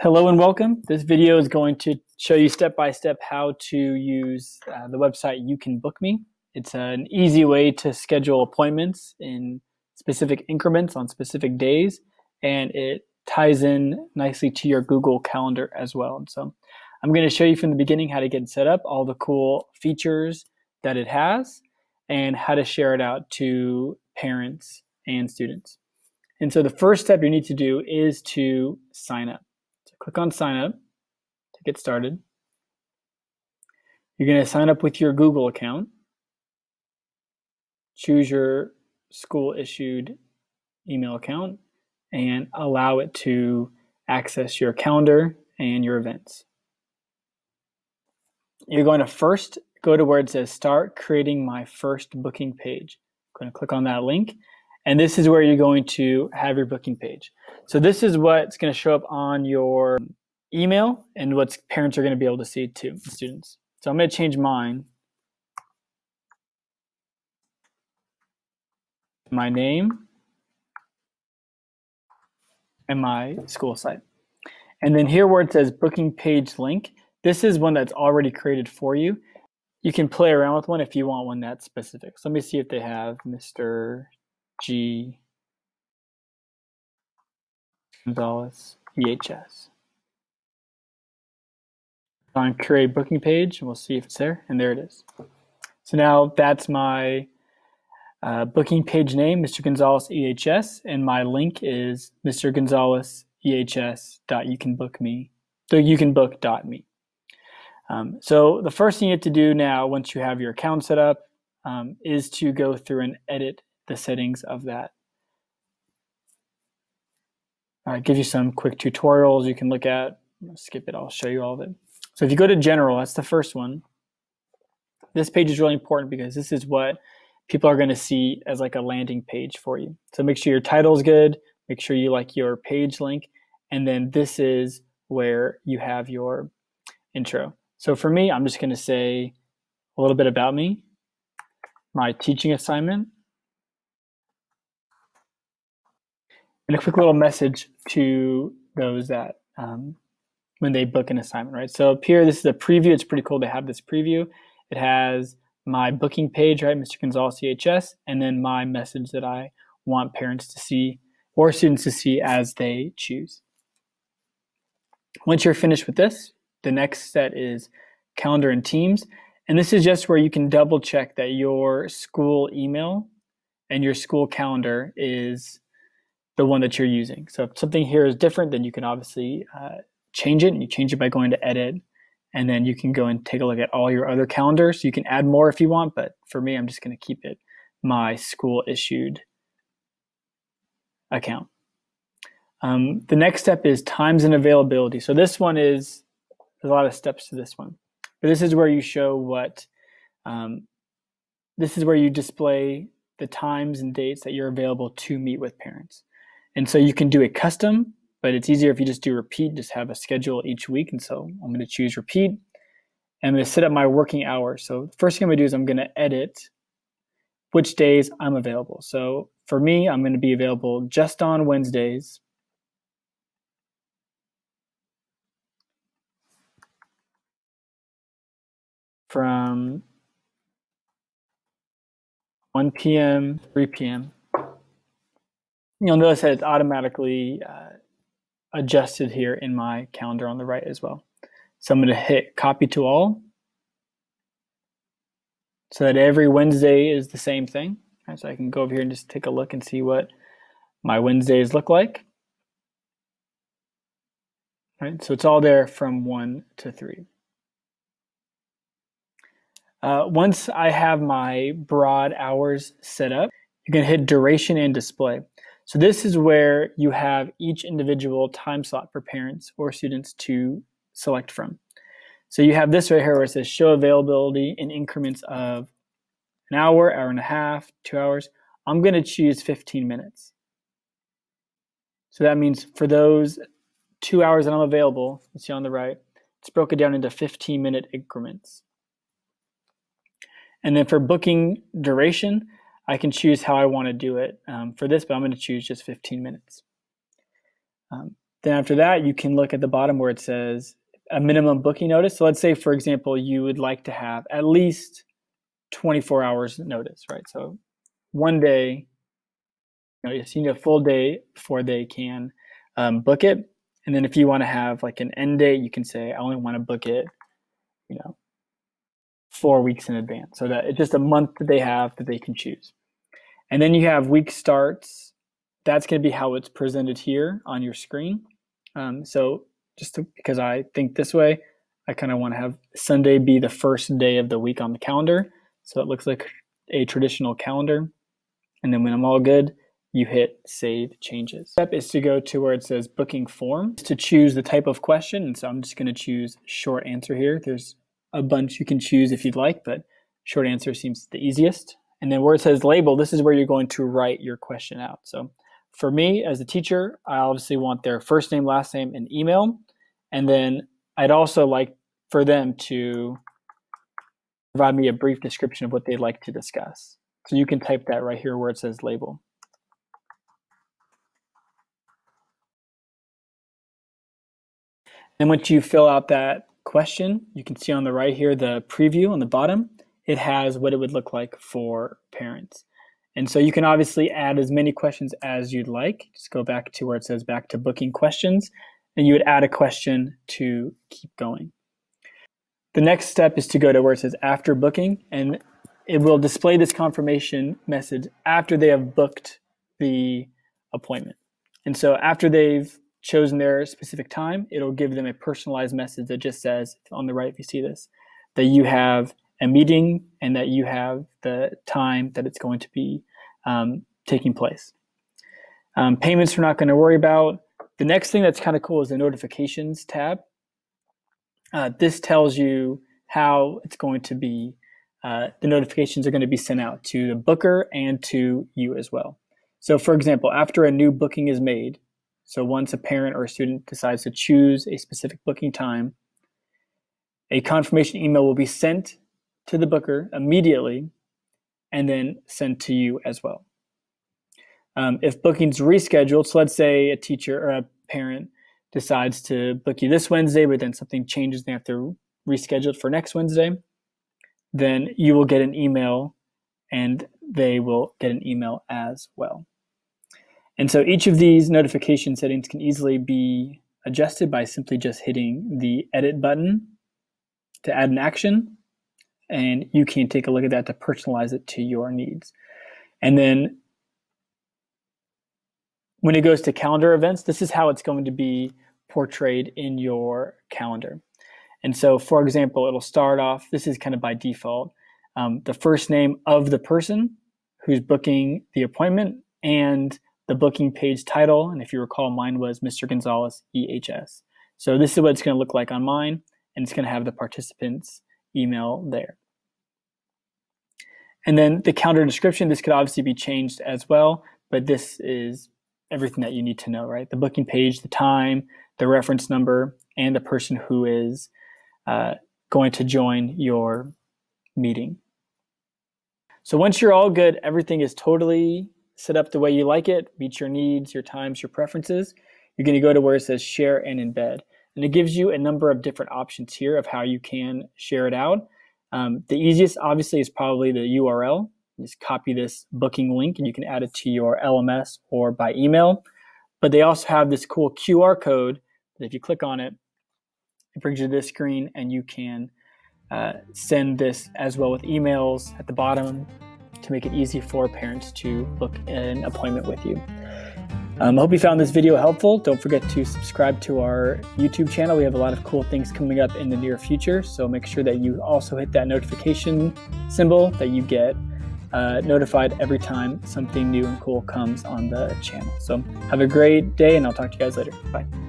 Hello and welcome. This video is going to show you step by step how to use the website YouCanBookMe. It's an easy way to schedule appointments in specific increments on specific days, and it ties in nicely to your Google Calendar as well. And so I'm going to show you from the beginning how to get it set up, all the cool features that it has, and how to share it out to parents and students. And so the first step you need to do is to sign up. Click on sign up to get started. You're going to sign up with your Google account. Choose your school issued email account and allow it to access your calendar and your events. You're going to first go to where it says start creating my first booking page. I'm going to click on that link, and this is where you're going to have your booking page. So this is what's going to show up on your email and what parents are going to be able to see too, students. So I'm going to change mine. My name and my school site. And then here where it says booking page link, this is one that's already created for you. You can play around with one if you want one that's specific. So let me see if they have Mr. G. Gonzalez, EHS. On create booking page, and we'll see if it's there, and there it is. So now that's my booking page name, Mr. Gonzalez EHS, and my link is Mr. Gonzalez EHS.YouCanBookMe, the YouCanBook.me. So the first thing you have to do now, once you have your account set up, is to go through and edit the settings of that. I give you some quick tutorials you can look at. I'll skip it, I'll show you all of it. So if you go to general, that's the first one. This page is really important because this is what people are going to see as like a landing page for you. So make sure your title is good, make sure you like your page link, and then this is where you have your intro. So for me, I'm just going to say a little bit about me, my teaching assignment, and a quick little message to those that when they book an assignment, right? So up here, this is a preview. It's pretty cool to have this preview. It has my booking page, right, Mr. Gonzalez CHS, and then my message that I want parents to see or students to see as they choose. Once you're finished with this, the next set is calendar and teams. And this is just where you can double check that your school email and your school calendar is the one that you're using. So if something here is different, then you can obviously change it, and you change it by going to edit, and then you can go and take a look at all your other calendars. You can add more if you want, but for me, I'm just going to keep it my school issued account. The next step is times and availability. So this one there's a lot of steps to this one, but this is where you show what, this is where you display the times and dates that you're available to meet with parents. And so you can do a custom, but it's easier if you just do repeat, just have a schedule each week. And so I'm going to choose repeat. I'm going to set up my working hours. So the first thing I'm going to do is I'm going to edit which days I'm available. So for me, I'm going to be available just on Wednesdays from 1 p.m. to 3 p.m. You'll notice that it's automatically adjusted here in my calendar on the right as well. So I'm going to hit copy to all so that every Wednesday is the same thing. Right, so I can go over here and just take a look and see what my Wednesdays look like. Right, so it's all there from 1 to 3. Once I have my broad hours set up, you can hit duration and display. So this is where you have each individual time slot for parents or students to select from. So you have this right here where it says show availability in increments of an hour, hour and a half, 2 hours. I'm going to choose 15 minutes. So that means for those 2 hours that I'm available, you see on the right, it's broken down into 15-minute increments. And then for booking duration, I can choose how I want to do it for this, but I'm going to choose just 15 minutes. Then after that, you can look at the bottom where it says a minimum booking notice. So let's say, for example, you would like to have at least 24 hours notice, right? So one day, you need a full day before they can book it. And then if you want to have like an end date, you can say, I only want to book it, 4 weeks in advance. So that it's just a month that they have that they can choose. And then you have week starts. That's going to be how it's presented here on your screen. So because I think this way, I kind of want to have Sunday be the first day of the week on the calendar. So it looks like a traditional calendar. And then when I'm all good, you hit Save Changes. Step is to go to where it says Booking Form to choose the type of question. And so I'm just going to choose short answer here. There's a bunch you can choose if you'd like, but short answer seems the easiest. And then where it says Label, this is where you're going to write your question out. So for me as a teacher, I obviously want their first name, last name, and email. And then I'd also like for them to provide me a brief description of what they'd like to discuss. So you can type that right here where it says Label. And once you fill out that question, you can see on the right here, the preview on the bottom, it has what it would look like for parents. And so you can obviously add as many questions as you'd like. Just go back to where it says back to booking questions, and you would add a question to keep going. The next step is to go to where it says after booking, and it will display this confirmation message after they have booked the appointment. And so after they've chosen their specific time, it'll give them a personalized message that just says, on the right if you see this, that you have a meeting and that you have the time that it's going to be taking place. Payments we're not going to worry about. The next thing that's kind of cool is the notifications tab. This tells you how it's going to be, the notifications are going to be sent out to the booker and to you as well. So for example, after a new booking is made, so once a parent or a student decides to choose a specific booking time, a confirmation email will be sent to the booker immediately and then sent to you as well. If booking's rescheduled, so let's say a teacher or a parent decides to book you this Wednesday, but then something changes, they have to reschedule it for next Wednesday, then you will get an email and they will get an email as well. And so each of these notification settings can easily be adjusted by simply just hitting the edit button to add an action, and you can take a look at that to personalize it to your needs. And then when it goes to calendar events, this is how it's going to be portrayed in your calendar. And so, for example, it'll start off, this is kind of by default, the first name of the person who's booking the appointment and the booking page title. And if you recall, mine was Mr. Gonzalez, EHS. So this is what it's going to look like on mine, and it's going to have the participant's email there. And then the calendar description, this could obviously be changed as well, but this is everything that you need to know, right? The booking page, the time, the reference number, and the person who is going to join your meeting. So once you're all good, everything is totally set up the way you like it, meets your needs, your times, your preferences, you're going to go to where it says share and embed. And it gives you a number of different options here of how you can share it out. The easiest, obviously, is probably the URL. Just copy this booking link and you can add it to your LMS or by email. But they also have this cool QR code that if you click on it, it brings you to this screen and you can send this as well with emails at the bottom to make it easy for parents to book an appointment with you. I hope you found this video helpful. Don't forget to subscribe to our YouTube channel. We have a lot of cool things coming up in the near future, so make sure that you also hit that notification symbol that you get notified every time something new and cool comes on the channel. So have a great day, and I'll talk to you guys later. Bye.